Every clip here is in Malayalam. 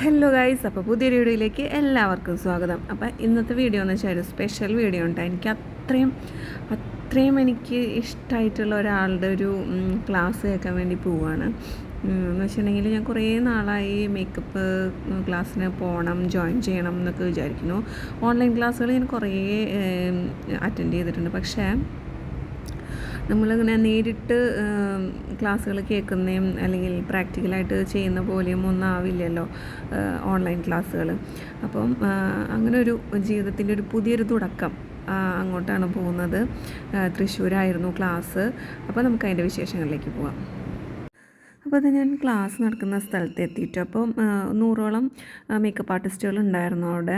ഹലോ ഗൈസ്, അപ്പോൾ പുതിയൊരു വീഡിയോയിലേക്ക് എല്ലാവർക്കും സ്വാഗതം. അപ്പോൾ ഇന്നത്തെ വീഡിയോ എന്ന് വെച്ചാൽ ഒരു സ്പെഷ്യൽ വീഡിയോ ഉണ്ട്. എനിക്ക് എനിക്ക് ഇഷ്ടമായിട്ടുള്ള ഒരാളുടെ ഒരു ക്ലാസ് കേൾക്കാൻ വേണ്ടി പോവുകയാണ്. എന്ന് വെച്ചിട്ടുണ്ടെങ്കിൽ ഞാൻ കുറേ നാളായി മേക്കപ്പ് ക്ലാസ്സിന് പോകണം, ജോയിൻ ചെയ്യണം എന്നൊക്കെ വിചാരിക്കുന്നു. ഓൺലൈൻ ക്ലാസ്സുകൾ ഞാൻ കുറേ അറ്റൻഡ് ചെയ്തിട്ടുണ്ട്. പക്ഷേ നമ്മളിങ്ങനെ നേരിട്ട് ക്ലാസ്സുകൾ കേൾക്കുന്നതും അല്ലെങ്കിൽ പ്രാക്ടിക്കലായിട്ട് ചെയ്യുന്ന പോലെയും ഒന്നും ആവില്ലല്ലോ ഓൺലൈൻ ക്ലാസ്സുകൾ. അപ്പം അങ്ങനെ ഒരു ജീവിതത്തിൻ്റെ ഒരു പുതിയൊരു തുടക്കം അങ്ങോട്ടാണ് പോകുന്നത്. തൃശ്ശൂരായിരുന്നു ക്ലാസ്. അപ്പോൾ നമുക്ക് അതിൻ്റെ വിശേഷങ്ങളിലേക്ക് പോകാം. അപ്പോൾ അത് ഞാൻ ക്ലാസ് നടക്കുന്ന സ്ഥലത്ത് എത്തിയിട്ടു. അപ്പോൾ 100ഓളം മേക്കപ്പ് ആർട്ടിസ്റ്റുകൾ ഉണ്ടായിരുന്നു അവിടെ.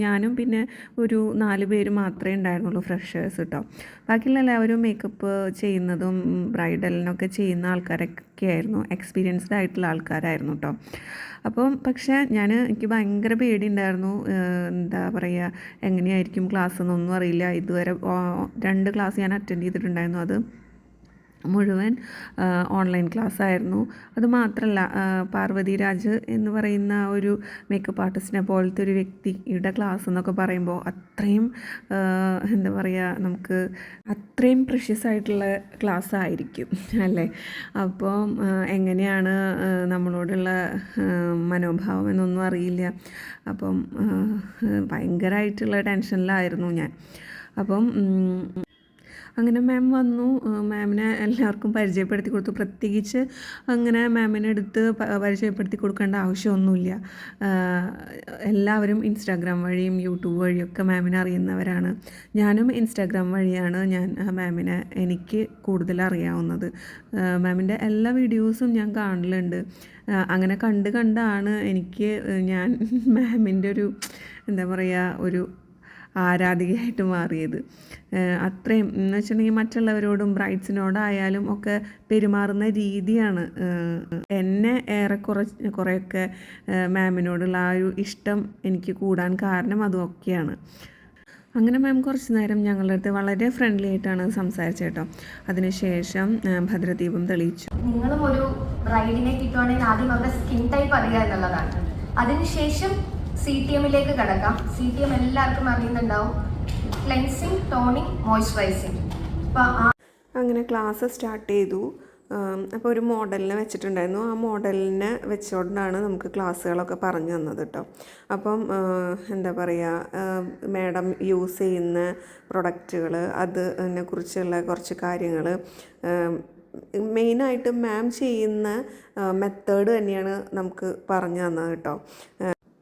ഞാനും പിന്നെ ഒരു 4 പേര് മാത്രമേ ഉണ്ടായിരുന്നുള്ളൂ, ഫ്രഷേഴ്സ് കേട്ടോ. ബാക്കിയുള്ള എല്ലാവരും മേക്കപ്പ് ചെയ്യുന്നതും ബ്രൈഡലിനൊക്കെ ചെയ്യുന്ന ആൾക്കാരൊക്കെ ആയിരുന്നു, എക്സ്പീരിയൻസ്ഡ് ആയിട്ടുള്ള ആൾക്കാരായിരുന്നു കേട്ടോ. അപ്പം പക്ഷേ എനിക്ക് ഭയങ്കര പേടിയുണ്ടായിരുന്നു. എന്താ പറയുക, എങ്ങനെയായിരിക്കും ക്ലാസ് എന്നൊന്നും അറിയില്ല. ഇതുവരെ 2 ക്ലാസ് ഞാൻ അറ്റൻഡ് ചെയ്തിട്ടുണ്ടായിരുന്നു. അത് മുഴുവൻ ഓൺലൈൻ ക്ലാസ് ആയിരുന്നു. അതുമാത്രമല്ല, പാർവതി രാജ് എന്ന് പറയുന്ന ഒരു മേക്കപ്പ് ആർട്ടിസ്റ്റിനെ പോലത്തെ ഒരു വ്യക്തിയുടെ ക്ലാസ് എന്നൊക്കെ പറയുമ്പോൾ അത്രയും എന്താ പറയുക, നമുക്ക് അത്രയും പ്രഷ്യസ് ആയിട്ടുള്ള ക്ലാസ് ആയിരിക്കും അല്ലേ. അപ്പം എങ്ങനെയാണ് നമ്മളോടുള്ള മനോഭാവം എന്നൊന്നും അറിയില്ല. അപ്പം ഭയങ്കരമായിട്ടുള്ള ടെൻഷനിലായിരുന്നു ഞാൻ. അപ്പം അങ്ങനെ മാം വന്നു. മാമിനെ എല്ലാവർക്കും പരിചയപ്പെടുത്തി കൊടുത്തു. പ്രത്യേകിച്ച് അങ്ങനെ മാമിനെ എടുത്ത് പരിചയപ്പെടുത്തി കൊടുക്കേണ്ട ആവശ്യമൊന്നുമില്ല. എല്ലാവരും ഇൻസ്റ്റാഗ്രാം വഴിയും യൂട്യൂബ് വഴിയൊക്കെ മാമിനെ അറിയുന്നവരാണ്. ഞാനും ഇൻസ്റ്റാഗ്രാം വഴിയാണ് മാമിനെ എനിക്ക് കൂടുതൽ അറിയാവുന്നത്. മാമിൻ്റെ എല്ലാ വീഡിയോസും ഞാൻ കാണലുണ്ട്. അങ്ങനെ കണ്ടാണ് ഞാൻ മാമിൻ്റെ ഒരു എന്താ പറയുക, ഒരു ആരാധികയായിട്ട് മാറിയത്. അത്രയും എന്ന് വെച്ചിട്ടുണ്ടെങ്കിൽ മറ്റുള്ളവരോടും ബ്രൈഡ്സിനോടായാലും ഒക്കെ പെരുമാറുന്ന രീതിയാണ് എന്നെ കുറേയൊക്കെ മാമിനോടുള്ള ആ ഒരു ഇഷ്ടം എനിക്ക് കൂടാൻ കാരണം അതുമൊക്കെയാണ്. അങ്ങനെ മാം കുറച്ച് നേരം ഞങ്ങളുടെ അടുത്ത് വളരെ ഫ്രണ്ട്ലി ആയിട്ടാണ് സംസാരിച്ചത് കേട്ടോ. അതിനുശേഷം ഭദ്രദീപം തെളിയിച്ചു. നിങ്ങളും ഒരു ബ്രൈഡിനെ കിട്ടുവാണെങ്കിൽ ആദ്യം അവരുടെ സ്കിൻ ടൈപ്പ് അറിയുക എന്നുള്ളതാണ്. അതിനുശേഷം CTMലേക്ക് കിടക്കാം. CTM എല്ലാവർക്കും അറിയുന്നുണ്ടാവും, ക്ലെൻസിങ്, ടോണിങ്, മോയ്സ്ചറൈസിങ്. അങ്ങനെ ക്ലാസ് സ്റ്റാർട്ട് ചെയ്തു. അപ്പോൾ ഒരു മോഡലിനെ വെച്ചിട്ടുണ്ടായിരുന്നു. ആ മോഡലിനെ വെച്ചുകൊണ്ടാണ് നമുക്ക് ക്ലാസ്സുകളൊക്കെ പറഞ്ഞു തന്നത് കേട്ടോ. അപ്പം എന്താ പറയുക, മാഡം യൂസ് ചെയ്യുന്ന പ്രൊഡക്റ്റുകൾ, അതിനെക്കുറിച്ചുള്ള കുറച്ച് കാര്യങ്ങൾ, മെയിനായിട്ട് മാം ചെയ്യുന്ന മെത്തേഡ് തന്നെയാണ് നമുക്ക് പറഞ്ഞു തന്നത് കേട്ടോ.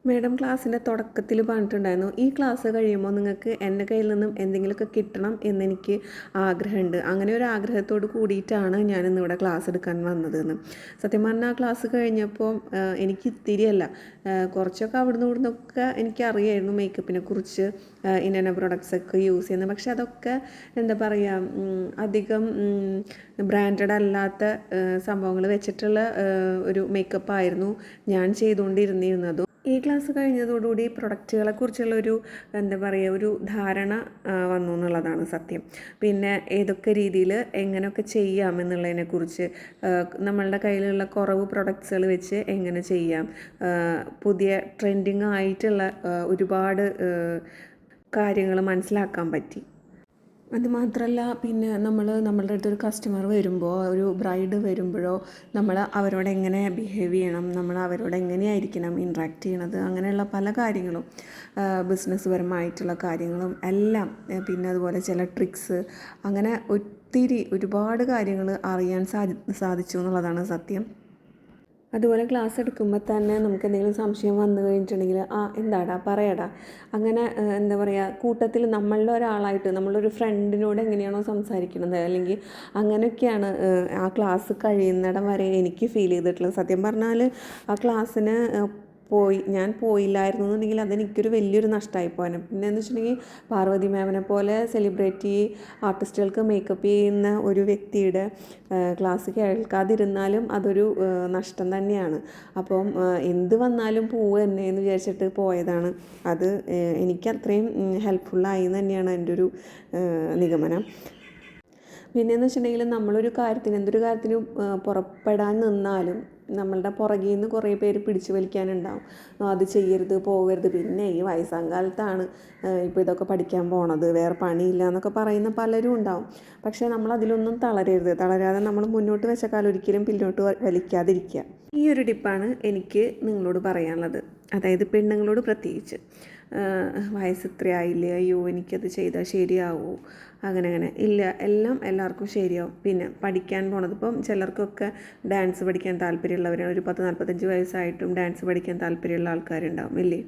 മാഡം ക്ലാസ്സിൻ്റെ തുടക്കത്തിൽ പറഞ്ഞിട്ടുണ്ടായിരുന്നു, ഈ ക്ലാസ് കഴിയുമ്പോൾ നിങ്ങൾക്ക് എൻ്റെ കയ്യിൽ നിന്നും എന്തെങ്കിലുമൊക്കെ കിട്ടണം എന്നെനിക്ക് ആഗ്രഹമുണ്ട്. അങ്ങനെ ഒരു ആഗ്രഹത്തോട് കൂടിയിട്ടാണ് ഞാനിന്നിവിടെ ക്ലാസ് എടുക്കാൻ വന്നതെന്ന്. സത്യം പറഞ്ഞാൽ ആ ക്ലാസ് കഴിഞ്ഞപ്പോൾ എനിക്ക് ഇത്തിരിയല്ല, കുറച്ചൊക്കെ അവിടുന്ന് ഇവിടുന്നൊക്കെ എനിക്കറിയായിരുന്നു മേക്കപ്പിനെ കുറിച്ച്, ഇന്ന പ്രൊഡക്ട്സൊക്കെ യൂസ് ചെയ്യുന്നത്. പക്ഷെ അതൊക്കെ എന്താ പറയുക, അധികം ബ്രാൻഡഡ് അല്ലാത്ത സംഭവങ്ങൾ വെച്ചിട്ടുള്ള ഒരു മേക്കപ്പായിരുന്നു ഞാൻ ചെയ്തുകൊണ്ടിരുന്നതും. ഈ ക്ലാസ് കഴിഞ്ഞതോടുകൂടി പ്രൊഡക്റ്റുകളെക്കുറിച്ചുള്ളൊരു എന്താ പറയുക, ഒരു ധാരണ വന്നു എന്നുള്ളതാണ് സത്യം. പിന്നെ ഏതൊക്കെ രീതിയിൽ എങ്ങനെയൊക്കെ ചെയ്യാം എന്നുള്ളതിനെക്കുറിച്ച്, നമ്മളുടെ കയ്യിലുള്ള കുറവ് പ്രൊഡക്ട്സുകൾ വെച്ച് എങ്ങനെ ചെയ്യാം, പുതിയ ട്രെൻഡിങ് ആയിട്ടുള്ള ഒരുപാട് കാര്യങ്ങൾ മനസ്സിലാക്കാൻ പറ്റി. അതുമാത്രമല്ല, പിന്നെ നമ്മളുടെ അടുത്തൊരു കസ്റ്റമർ വരുമ്പോൾ, ഒരു ബ്രൈഡ് വരുമ്പോഴോ നമ്മൾ അവരോട് എങ്ങനെ ബിഹേവ് ചെയ്യണം, നമ്മൾ അവരോട് എങ്ങനെയായിരിക്കണം ഇൻട്രാക്ട് ചെയ്യണത്, അങ്ങനെയുള്ള പല കാര്യങ്ങളും, ബിസിനസ് പരമായിട്ടുള്ള കാര്യങ്ങളും എല്ലാം, പിന്നെ അതുപോലെ ചില ട്രിക്സ്, അങ്ങനെ ഒരുപാട് കാര്യങ്ങൾ അറിയാൻ സാധിച്ചു എന്നുള്ളതാണ് സത്യം. അതുപോലെ ക്ലാസ് എടുക്കുമ്പോൾ തന്നെ നമുക്ക് എന്തെങ്കിലും സംശയം വന്നു കഴിഞ്ഞിട്ടുണ്ടെങ്കിൽ എന്താടാ പറയടാ, അങ്ങനെ എന്താ പറയുക, കൂട്ടത്തിൽ നമ്മളുടെ ഒരാളായിട്ട് നമ്മളൊരു ഫ്രണ്ടിനോട് എങ്ങനെയാണോ സംസാരിക്കുന്നത്, അല്ലെങ്കിൽ അങ്ങനെയൊക്കെയാണ് ആ ക്ലാസ് കഴിയുന്നിടം വരെ എനിക്ക് ഫീൽ ചെയ്തിട്ടുള്ളത്. സത്യം പറഞ്ഞാൽ ആ ക്ലാസ്സിന് ഞാൻ പോയില്ലായിരുന്നു എന്നുണ്ടെങ്കിൽ അതെനിക്കൊരു വലിയൊരു നഷ്ടമായി പോകാനും. പിന്നെ എന്ന് വെച്ചിട്ടുണ്ടെങ്കിൽ പാർവതി മാമിനെ പോലെ സെലിബ്രിറ്റി ആർട്ടിസ്റ്റുകൾക്ക് മേക്കപ്പ് ചെയ്യുന്ന ഒരു വ്യക്തിയുടെ ക്ലാസ് കേൾക്കാതിരുന്നാലും അതൊരു നഷ്ടം തന്നെയാണ്. അപ്പം എന്ത് വന്നാലും പോവുക തന്നെ എന്ന് വിചാരിച്ചിട്ട് പോയതാണ്. അത് എനിക്ക് അത്രയും ഹെൽപ്ഫുള്ളായി എന്ന് തന്നെയാണ് എൻ്റെ ഒരു നിഗമനം. പിന്നെയെന്ന് വെച്ചിട്ടുണ്ടെങ്കിൽ നമ്മളൊരു കാര്യത്തിന്, എന്തൊരു കാര്യത്തിന് പുറപ്പെടാൻ നിന്നാലും നമ്മളുടെ പുറകിൽ നിന്ന് കുറേ പേര് പിടിച്ചു വലിക്കാനുണ്ടാവും, അത് ചെയ്യരുത് പോകരുത്. പിന്നെ ഈ വയസ്സാം കാലത്താണ് ഇപ്പോൾ ഇതൊക്കെ പഠിക്കാൻ പോണത്, വേറെ പണിയില്ല എന്നൊക്കെ പറയുന്ന പലരും ഉണ്ടാവും. പക്ഷേ നമ്മൾ അതിലൊന്നും തളരാതെ നമ്മൾ മുന്നോട്ട് വെച്ച കാലം ഒരിക്കലും പിന്നോട്ട് വലിക്കാതിരിക്കുക. ഈ ഒരു ടിപ്പാണ് എനിക്ക് നിങ്ങളോട് പറയാനുള്ളത്. അതായത് പെണ്ണുങ്ങളോട് പ്രത്യേകിച്ച്. വയസ്സ് ഇത്രയായില്ലേ, അയ്യോ എനിക്കത് ചെയ്താൽ ശരിയാവുമോ, അങ്ങനെ ഇല്ല, എല്ലാവർക്കും ശരിയാവും. പിന്നെ പഠിക്കാൻ പോണത്, ഇപ്പം ചിലർക്കൊക്കെ ഡാൻസ് പഠിക്കാൻ താല്പര്യമുള്ളവരാണ്. ഒരു 40-45 വയസ്സായിട്ടും ഡാൻസ് പഠിക്കാൻ താല്പര്യമുള്ള ആൾക്കാരുണ്ടാവും ഇല്ലേ.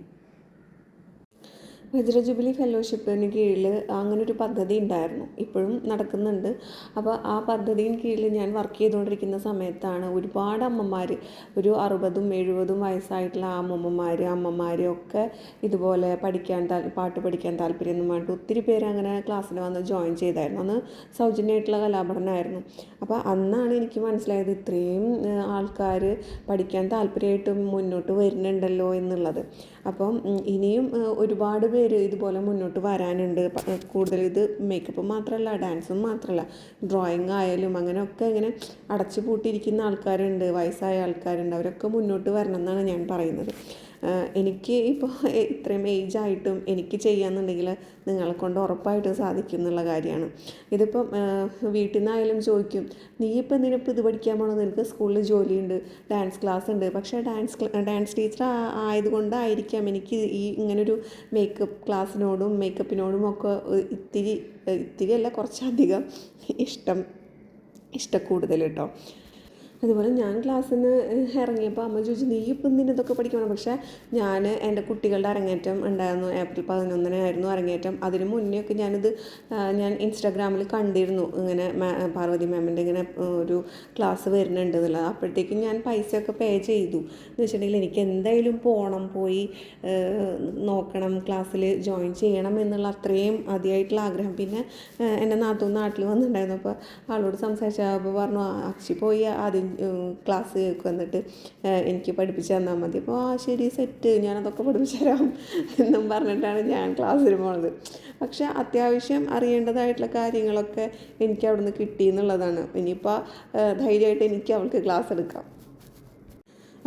വജ്ര ജൂബിലി ഫെലോഷിപ്പിന് കീഴിൽ അങ്ങനൊരു പദ്ധതി ഉണ്ടായിരുന്നു, ഇപ്പോഴും നടക്കുന്നുണ്ട്. അപ്പോൾ ആ പദ്ധതിന് കീഴിൽ ഞാൻ വർക്ക് ചെയ്തുകൊണ്ടിരിക്കുന്ന സമയത്താണ് ഒരുപാട് അമ്മമാർ, ഒരു 60-70 വയസ്സായിട്ടുള്ള അമ്മമാരും ഒക്കെ ഇതുപോലെ പാട്ട് പഠിക്കാൻ താല്പര്യം എന്ന് പറഞ്ഞിട്ട് ഒത്തിരി പേര് അങ്ങനെ ക്ലാസ്സിൽ വന്ന് ജോയിൻ ചെയ്തായിരുന്നു. അന്ന് സൗജന്യമായിട്ടുള്ള കലാപഠനമായിരുന്നു. അപ്പോൾ അന്നാണ് എനിക്ക് മനസ്സിലായത് ഇത്രയും ആൾക്കാർ പഠിക്കാൻ താല്പര്യമായിട്ട് മുന്നോട്ട് വരുന്നുണ്ടല്ലോ എന്നുള്ളത്. അപ്പം ഇനിയും ഒരുപാട് പേര് ഇതുപോലെ മുന്നോട്ട് വരാനുണ്ട്. കൂടുതൽ ഇത് മേക്കപ്പ് മാത്രമല്ല, ഡാൻസും മാത്രമല്ല, ഡ്രോയിങ് ആയാലും അങ്ങനെയൊക്കെ ഇങ്ങനെ അടച്ചു പൂട്ടിയിരിക്കുന്ന ആൾക്കാരുണ്ട്, വയസ്സായ ആൾക്കാരുണ്ട്. അവരൊക്കെ മുന്നോട്ട് വരണം എന്നാണ് ഞാൻ പറയുന്നത്. എനിക്ക് ഇപ്പോൾ ഇത്രയും ഏജായിട്ടും എനിക്ക് ചെയ്യാമെന്നുണ്ടെങ്കിൽ നിങ്ങളെ കൊണ്ട് ഉറപ്പായിട്ടും സാധിക്കും എന്നുള്ള കാര്യമാണ്. ഇതിപ്പം വീട്ടിൽ നിന്നായാലും ചോദിക്കും, നീ ഇപ്പം എന്തിനിപ്പോൾ ഇത് പഠിക്കാൻ പോകണം, നിനക്ക് സ്കൂളിൽ ജോലിയുണ്ട്, ഡാൻസ് ക്ലാസ് ഉണ്ട്. പക്ഷേ ഡാൻസ് ടീച്ചർ ആയതുകൊണ്ടായിരിക്കാം എനിക്ക് ഇങ്ങനൊരു മേക്കപ്പ് ക്ലാസ്സിനോടും മേക്കപ്പിനോടും ഒക്കെ ഇത്തിരി അല്ല കുറച്ചധികം ഇഷ്ടക്കൂടുതൽ കേട്ടോ. അതുപോലെ ഞാൻ ക്ലാസ്സിൽ നിന്ന് ഇറങ്ങിയപ്പോൾ അമ്മ ചോദിച്ചു, നീ ഇപ്പം എന്തിനും ഇതൊക്കെ പഠിക്കണം. പക്ഷേ ഞാൻ എൻ്റെ കുട്ടികളുടെ അരങ്ങേറ്റം ഉണ്ടായിരുന്നു, April 11 അരങ്ങേറ്റം. അതിന് മുന്നേ ഒക്കെ ഞാൻ ഇൻസ്റ്റാഗ്രാമിൽ കണ്ടിരുന്നു ഇങ്ങനെ പാർവതി മാമിൻ്റെ ഇങ്ങനെ ഒരു ക്ലാസ് വരുന്നുണ്ട് എന്നുള്ളത്. അപ്പോഴത്തേക്കും ഞാൻ പൈസയൊക്കെ പേ ചെയ്തു. എന്ന് വെച്ചിട്ടുണ്ടെങ്കിൽ എനിക്ക് എന്തായാലും പോയി നോക്കണം, ക്ലാസ്സിൽ ജോയിൻ ചെയ്യണം എന്നുള്ള അത്രയും അതിയായിട്ടുള്ള ആഗ്രഹം. പിന്നെ എൻ്റെ നാട്ടിൽ വന്നിട്ടുണ്ടായിരുന്നു. അപ്പോൾ ആളോട് സംസാരിച്ചപ്പോൾ പറഞ്ഞു, അക്ഷി പോയി ആദ്യം ക്ലാസ് കേൾക്കും, എന്നിട്ട് എനിക്ക് പഠിപ്പിച്ച് തന്നാൽ മതി. അപ്പോൾ ശരി സെറ്റ്, ഞാനതൊക്കെ പഠിപ്പിച്ചു തരാം എന്നും പറഞ്ഞിട്ടാണ് ഞാൻ ക്ലാസ്സിൽ പോണത്. പക്ഷേ അത്യാവശ്യം അറിയേണ്ടതായിട്ടുള്ള കാര്യങ്ങളൊക്കെ എനിക്ക് അവിടെ നിന്ന് കിട്ടി എന്നുള്ളതാണ്. ഇനിയിപ്പോൾ ധൈര്യമായിട്ട് എനിക്ക് അവൾക്ക് ക്ലാസ് എടുക്കാം.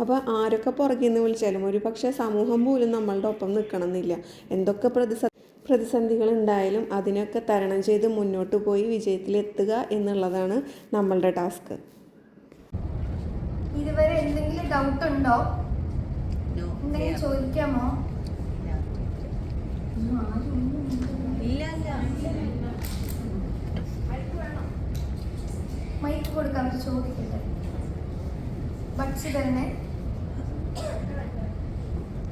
അപ്പോൾ ആരൊക്കെ പുറകിൽ നിന്ന് വിളിച്ചാലും ഒരു പക്ഷേ സമൂഹം പോലും നമ്മളുടെ ഒപ്പം നിൽക്കണം എന്നില്ല. എന്തൊക്കെ പ്രതിസന്ധികൾ ഉണ്ടായാലും അതിനൊക്കെ തരണം ചെയ്ത് മുന്നോട്ട് പോയി വിജയത്തിലെത്തുക എന്നുള്ളതാണ് നമ്മളുടെ ടാസ്ക്. ഇതുവരെ എന്തെങ്കിലും ഡൗട്ട് ഉണ്ടോ? എന്തെങ്കിലും ചോദിക്കാമോ? മൈക്ക് കൊടുക്കാൻ ചോദിക്കട്ടെ. ബഡ്സ് തന്നെ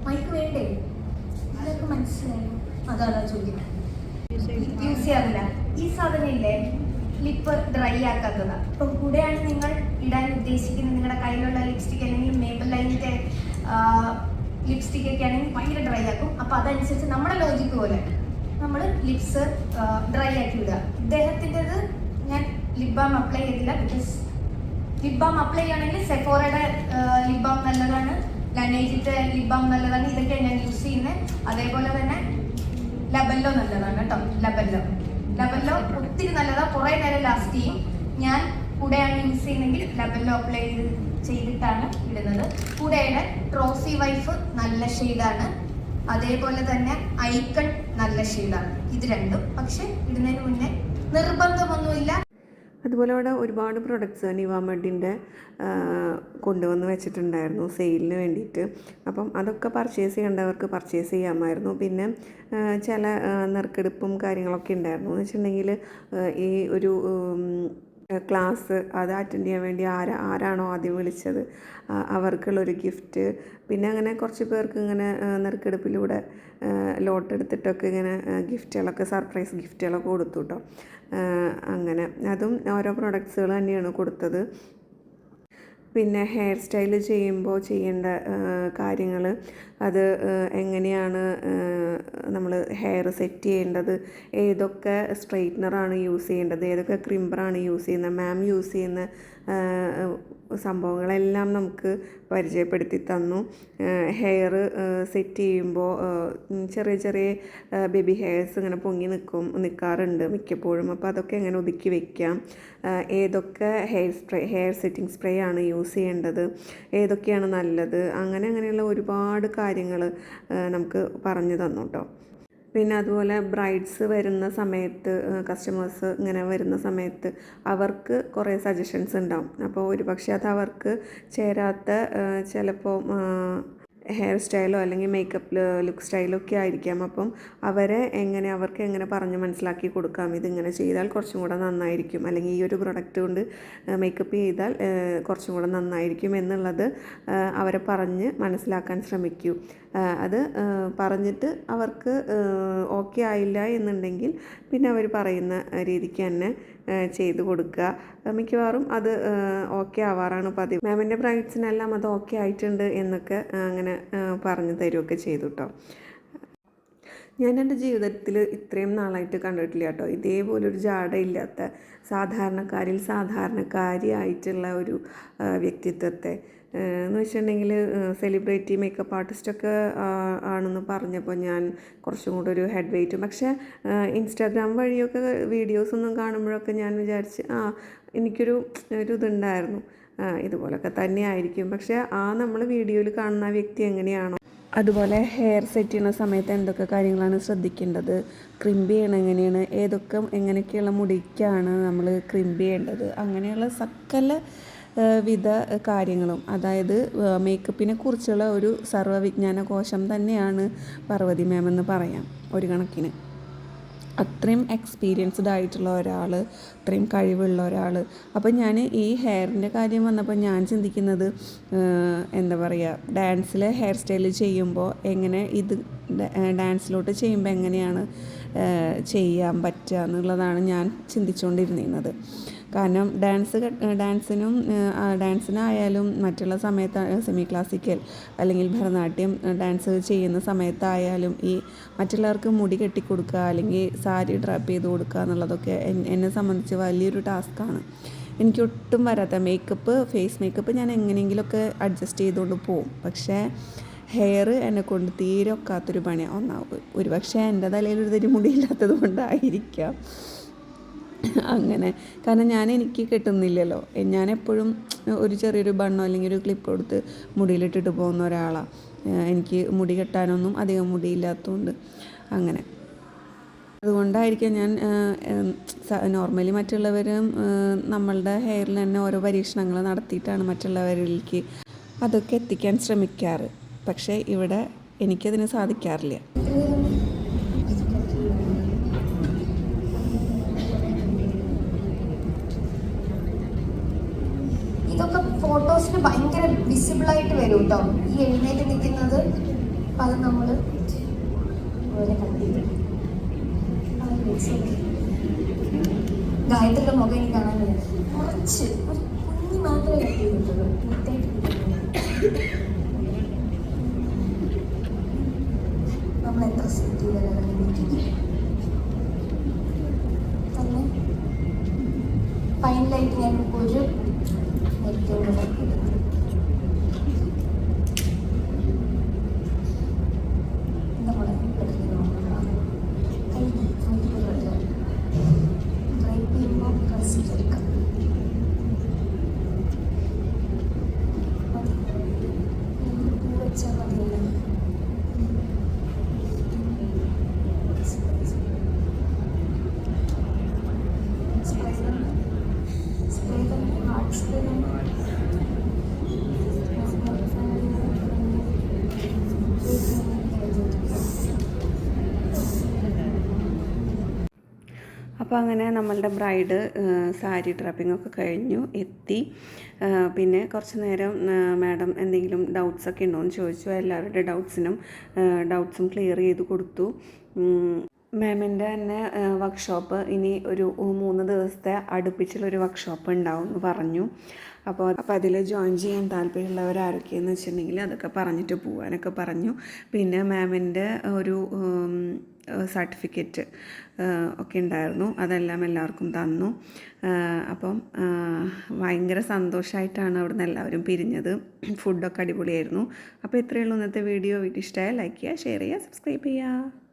മൈക്ക് വേണ്ടേ? ഇതൊക്കെ മനസ്സിലായോ? അതാണ് ചോദിക്കുന്നത്. യൂസ് ചെയ്യാറില്ല. ഈ സാധനം ഇല്ലേ, ലിപ്പ് ഡ്രൈ ആക്കാത്തതാണ്. ഇപ്പം കൂടെയാണ് നിങ്ങൾ ഇടാൻ ഉദ്ദേശിക്കുന്നത്, നിങ്ങളുടെ കയ്യിലുള്ള ലിപ്സ്റ്റിക് അല്ലെങ്കിൽ മേബലൈൻ്റെ ലിപ്സ്റ്റിക് ഒക്കെ ആണെങ്കിൽ ഭയങ്കര ഡ്രൈ ആക്കും. അപ്പോൾ അതനുസരിച്ച് നമ്മുടെ ലോജിക്ക് പോലെ നമ്മൾ ലിപ്സ് ഡ്രൈ ആക്കി വിടുക. ഇദ്ദേഹത്തിൻ്റെത് ഞാൻ ലിപ് ബാം അപ്ലൈ ചെയ്തില്ല. ബിക്കോസ് ലിപ് ബാം അപ്ലൈ ചെയ്യുകയാണെങ്കിൽ സെഫോറയുടെ ലിപ് ബാം നല്ലതാണ്, ലനേജിൻ്റെ ലിപ് ബാം നല്ലതാണ്. ഇതൊക്കെയാണ് ഞാൻ യൂസ് ചെയ്യുന്നത്. അതേപോലെ തന്നെ ലബല്ലോ നല്ലതാണ് കേട്ടോ. ലബല്ലോ ഒത്തിരി നല്ലതാണ്, കുറേ നേരം ലാസ്റ്റ് ചെയ്യും. ഞാൻ കൂടെയാണ് യൂസ് ചെയ്യുന്നതെങ്കിൽ ലബല്ലോ അപ്ലൈ ചെയ്തിട്ടാണ് ഇടുന്നത്. കൂടെയുടെ ട്രോഫി വൈഫ് നല്ല ഷെയ്ഡാണ്, അതേപോലെ തന്നെ ഐക്കൺ നല്ല ഷെയ്ഡാണ്. ഇത് രണ്ടും പക്ഷെ ഇടുന്നതിന് മുന്നേ നിർബന്ധമൊന്നുമില്ല. അതുപോലെ അവിടെ ഒരുപാട് പ്രൊഡക്ട്സ് നിവാമെഡിൻ്റെ കൊണ്ടുവന്ന് വെച്ചിട്ടുണ്ടായിരുന്നു സെയിലിന് വേണ്ടിയിട്ട്. അപ്പം അതൊക്കെ പർച്ചേസ് ചെയ്യേണ്ടവർക്ക് പർച്ചേസ് ചെയ്യാമായിരുന്നു. പിന്നെ ചില നറുക്കെടുപ്പും കാര്യങ്ങളൊക്കെ ഉണ്ടായിരുന്നു. എന്ന് വെച്ചിട്ടുണ്ടെങ്കിൽ ഈ ഒരു ക്ലാസ് അത് അറ്റൻഡ് ചെയ്യാൻ വേണ്ടി ആരാണോ ആദ്യം വിളിച്ചത് അവർക്കുള്ളൊരു ഗിഫ്റ്റ്. പിന്നെ അങ്ങനെ കുറച്ച് പേർക്ക് ഇങ്ങനെ നറുക്കെടുപ്പിലൂടെ ലോട്ട് എടുത്തിട്ടൊക്കെ ഇങ്ങനെ ഗിഫ്റ്റുകളൊക്കെ സർപ്രൈസ് ഗിഫ്റ്റുകളൊക്കെ കൊടുത്തു കേട്ടോ. അങ്ങനെ അതും ഓരോ പ്രൊഡക്ട്സുകൾ തന്നെയാണ് കൊടുത്തത്. പിന്നെ ഹെയർ സ്റ്റൈൽ ചെയ്യുമ്പോൾ ചെയ്യേണ്ട കാര്യങ്ങൾ, അത് എങ്ങനെയാണ് നമ്മൾ ഹെയർ സെറ്റ് ചെയ്യേണ്ടത്, ഏതൊക്കെ സ്ട്രെയിറ്റ്നറാണ് യൂസ് ചെയ്യേണ്ടത്, ഏതൊക്കെ ക്രിമ്പറാണ് യൂസ് ചെയ്യുന്നത്, മാം യൂസ് ചെയ്യുന്ന സംഭവങ്ങളെല്ലാം നമുക്ക് പരിചയപ്പെടുത്തി തന്നു. ഹെയർ സെറ്റ് ചെയ്യുമ്പോൾ ചെറിയ ചെറിയ ബേബി ഹെയർസ് ഇങ്ങനെ പൊങ്ങി നിൽക്കാറുണ്ട് മിക്കപ്പോഴും. അപ്പോൾ അതൊക്കെ എങ്ങനെ ഒതുക്കി വെക്കാം, ഏതൊക്കെ ഹെയർ സെറ്റിംഗ് സ്പ്രേ ആണ് യൂസ് ചെയ്യേണ്ടത്, ഏതൊക്കെയാണ് നല്ലത്, അങ്ങനെയുള്ള ഒരുപാട് കാര്യങ്ങൾ നമുക്ക് പറഞ്ഞു തന്നു കേട്ടോ. പിന്നെ അതുപോലെ ബ്രൈഡ്സ് വരുന്ന സമയത്ത്, കസ്റ്റമേഴ്സ് ഇങ്ങനെ വരുന്ന സമയത്ത് അവർക്ക് കുറേ സജഷൻസ് ഉണ്ടാവും. അപ്പോൾ ഒരുപക്ഷെ അത് അവർക്ക് ചേരാത്ത ചിലപ്പോൾ ഹെയർ സ്റ്റൈലോ അല്ലെങ്കിൽ മേക്കപ്പ് ലുക്ക് സ്റ്റൈലോ ഒക്കെ ആയിരിക്കാം. അപ്പം അവർക്ക് എങ്ങനെ പറഞ്ഞ് മനസ്സിലാക്കി കൊടുക്കാം, ഇതിങ്ങനെ ചെയ്താൽ കുറച്ചും കൂടെ നന്നായിരിക്കും, അല്ലെങ്കിൽ ഈ ഒരു പ്രൊഡക്റ്റ് കൊണ്ട് മേക്കപ്പ് ചെയ്താൽ കുറച്ചും കൂടെ നന്നായിരിക്കും എന്നുള്ളത് അവരെ പറഞ്ഞ് മനസ്സിലാക്കാൻ ശ്രമിക്കൂ. അത് പറഞ്ഞിട്ട് അവർക്ക് ഓക്കെ ആയില്ല എന്നുണ്ടെങ്കിൽ പിന്നെ അവർ പറയുന്ന രീതിക്ക് തന്നെ ചെയ്ത് കൊടുക്കുക. മിക്കവാറും അത് ഓക്കെ ആവാറാണ് പതിവ്. മാമിൻ്റെ ബ്രൈഡ്സിനെല്ലാം അത് ഓക്കെ ആയിട്ടുണ്ട് എന്നൊക്കെ അങ്ങനെ പറഞ്ഞു തരുമൊക്കെ ചെയ്തു കേട്ടോ. ഞാൻ എൻ്റെ ജീവിതത്തിൽ ഇത്രയും നാളായിട്ട് കണ്ടിട്ടില്ല കേട്ടോ ഇതേപോലൊരു ജാടയില്ലാത്ത സാധാരണക്കാരിൽ സാധാരണക്കാരിയായിട്ടുള്ള ഒരു വ്യക്തിത്വത്തെ. എന്ന് വെച്ചിട്ടുണ്ടെങ്കിൽ സെലിബ്രിറ്റി മേക്കപ്പ് ആർട്ടിസ്റ്റൊക്കെ ആണെന്ന് പറഞ്ഞപ്പോൾ ഞാൻ കുറച്ചും കൂടെ ഒരു ഹെഡ് വെയിറ്റും, പക്ഷേ ഇൻസ്റ്റാഗ്രാം വഴിയൊക്കെ വീഡിയോസൊന്നും കാണുമ്പോഴൊക്കെ ഞാൻ വിചാരിച്ച് എനിക്കൊരു ഇതുണ്ടായിരുന്നു, ഇതുപോലൊക്കെ തന്നെ ആയിരിക്കും. പക്ഷേ നമ്മൾ വീഡിയോയിൽ കാണുന്ന വ്യക്തി എങ്ങനെയാണോ അതുപോലെ ഹെയർ സെറ്റ് ചെയ്യുന്ന സമയത്ത് എന്തൊക്കെ കാര്യങ്ങളാണ് ശ്രദ്ധിക്കേണ്ടത്, ക്രിമ്പ് ചെയ്യണം എങ്ങനെയാണ്, എങ്ങനെയൊക്കെയുള്ള മുടിക്കാണ് നമ്മൾ ക്രിമ്പ് ചെയ്യേണ്ടത്, അങ്ങനെയുള്ള സകല വിധ കാര്യങ്ങളും, അതായത് മേക്കപ്പിനെ കുറിച്ചുള്ള ഒരു സർവ്വവിജ്ഞാന കോശം തന്നെയാണ് പാർവതി മാം എന്ന് പറയാം ഒരു കണക്കിന്. അത്രയും എക്സ്പീരിയൻസ്ഡ് ആയിട്ടുള്ള ഒരാൾ, അത്രയും കഴിവുള്ള ഒരാൾ. അപ്പോൾ ഞാൻ ഈ ഹെയറിൻ്റെ കാര്യം വന്നപ്പോൾ ഞാൻ ചിന്തിക്കുന്നത് എന്താ പറയുക, ഡാൻസിൽ ഹെയർ സ്റ്റൈൽ ചെയ്യുമ്പോൾ എങ്ങനെ ഡാൻസിലോട്ട് ചെയ്യുമ്പോൾ എങ്ങനെയാണ് ചെയ്യാൻ പറ്റുക എന്നുള്ളതാണ് ഞാൻ ചിന്തിച്ചുകൊണ്ടിരുന്നത്. കാരണം ഡാൻസിനായാലും മറ്റുള്ള സമയത്ത് സെമി ക്ലാസിക്കൽ അല്ലെങ്കിൽ ഭരതനാട്യം ഡാൻസ് ചെയ്യുന്ന സമയത്തായാലും ഈ മറ്റുള്ളവർക്ക് മുടി കെട്ടിക്കൊടുക്കുക അല്ലെങ്കിൽ സാരി ഡ്രാപ്പ് ചെയ്ത് കൊടുക്കുക എന്നുള്ളതൊക്കെ എന്നെ സംബന്ധിച്ച് വലിയൊരു ടാസ്ക്കാണ്. എനിക്കൊട്ടും വരാത്ത ഫേസ് മേക്കപ്പ് ഞാൻ എങ്ങനെയെങ്കിലുമൊക്കെ അഡ്ജസ്റ്റ് ചെയ്തുകൊണ്ട് പോകും. പക്ഷേ ഹെയർ എന്നെക്കൊണ്ട് തീരെ ഒക്കാത്തൊരു പണിയാണ്. ഒരു പക്ഷേ എൻ്റെ തലയിൽ ഒരു തരി മുടിയില്ലാത്തത് കൊണ്ടായിരിക്കാം അങ്ങനെ. കാരണം എനിക്ക് കിട്ടുന്നില്ലല്ലോ. ഞാനെപ്പോഴും ഒരു ചെറിയൊരു ബണ്ണോ അല്ലെങ്കിൽ ഒരു ക്ലിപ്പ് കൊടുത്ത് മുടിയിലിട്ടിട്ട് പോകുന്ന ഒരാളാണ്. എനിക്ക് മുടി കെട്ടാനൊന്നും അധികം മുടിയില്ലാത്തതുകൊണ്ട് അങ്ങനെ. അതുകൊണ്ടായിരിക്കും ഞാൻ നോർമലി മറ്റുള്ളവരും നമ്മളുടെ ഹെയറിൽ തന്നെ ഓരോ പരീക്ഷണങ്ങൾ നടത്തിയിട്ടാണ് മറ്റുള്ളവരിലേക്ക് അതൊക്കെ എത്തിക്കാൻ ശ്രമിക്കാറ്. പക്ഷേ ഇവിടെ എനിക്കതിന് സാധിക്കാറില്ല. ഇതൊക്കെ ഫോട്ടോസിന് ഭയങ്കര വിസിബിളായിട്ട് വരും കേട്ടോ, ഈ എഴുന്നേറ്റ് നിൽക്കുന്നത്. അപ്പം അത് നമ്മൾ ഗായത്രിയുടെ മുഖം എനിക്ക് കാണാൻ കഴിയും. കുറച്ച് ഒരു കുഞ്ഞി മാത്രമേ കട്ട് ചെയ്തിട്ടുള്ളൂ. നമ്മൾ എത്ര സെറ്റ് ചെയ്താലും തന്നെ ഫൈനലായിട്ട് ഞാൻ ഒരു അപ്പോൾ അങ്ങനെ നമ്മളുടെ ബ്രൈഡ് സാരി ഡ്രാപ്പിംഗ് ഒക്കെ കഴിഞ്ഞു എത്തി. പിന്നെ കുറച്ച് നേരം മാഡം എന്തെങ്കിലും ഡൗട്ട്സൊക്കെ ഉണ്ടോ എന്ന് ചോദിച്ചു. എല്ലാവരുടെ ഡൗട്ട്സും ക്ലിയർ ചെയ്ത് കൊടുത്തു. മാമിൻ്റെ തന്നെ വർക്ക്ഷോപ്പ് ഇനി ഒരു 3 ദിവസത്തെ അടുപ്പിച്ചുള്ളൊരു വർക്ക്ഷോപ്പ് ഉണ്ടാവും എന്ന് പറഞ്ഞു. അപ്പോൾ അതിൽ ജോയിൻ ചെയ്യാൻ താല്പര്യമുള്ളവർ ആരൊക്കെയെന്ന് വെച്ചിട്ടുണ്ടെങ്കിൽ അതൊക്കെ പറഞ്ഞിട്ട് പോകാനൊക്കെ പറഞ്ഞു. പിന്നെ മാമിൻ്റെ ഒരു സർട്ടിഫിക്കറ്റ് ഒക്കെ ഉണ്ടായിരുന്നു. അതെല്ലാം എല്ലാവർക്കും തന്നു. അപ്പം ഭയങ്കര സന്തോഷമായിട്ടാണ് അവിടുന്ന് എല്ലാവരും പിരിഞ്ഞത്. ഫുഡൊക്കെ അടിപൊളിയായിരുന്നു. അപ്പോൾ ഇത്രയേ ഉള്ളൂ ഇന്നത്തെ വീഡിയോ. ഇഷ്ടമായാൽ ലൈക്ക് ചെയ്യുക, ഷെയർ ചെയ്യുക, സബ്സ്ക്രൈബ് ചെയ്യുക.